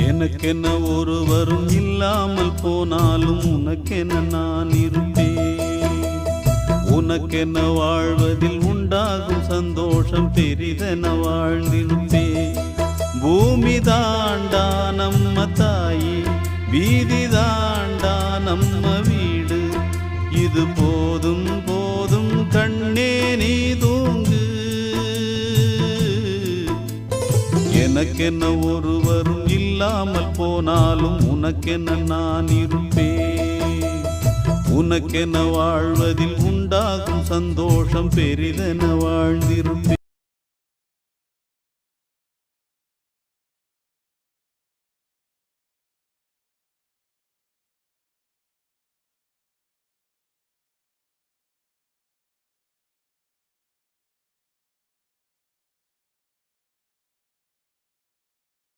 எனக்கென்ன ஒருவரும் இல்லாமல் போனாலும் உனக்கென நான் இருப்பேன். உனக்கென்ன வாழ்வதில் உண்டாகும் சந்தோஷம் பெரிதென வாழ்ந்திருப்பேன். பூமி தாண்டா நம்ம தாயி, வீதி தாண்டா நம்ம வீடு. இது போதும் போதும் கண்ணே நீ தூங்கு. எனக்கென்ன ஒருவரும் இல்லாமல் போனாலும் உனக்கென்ன நான் இருப்பேன். உனக்கென்ன வாழ்வதில் உண்டாகும் சந்தோஷம் பெரிதென வாழ்ந்திருப்பேன்.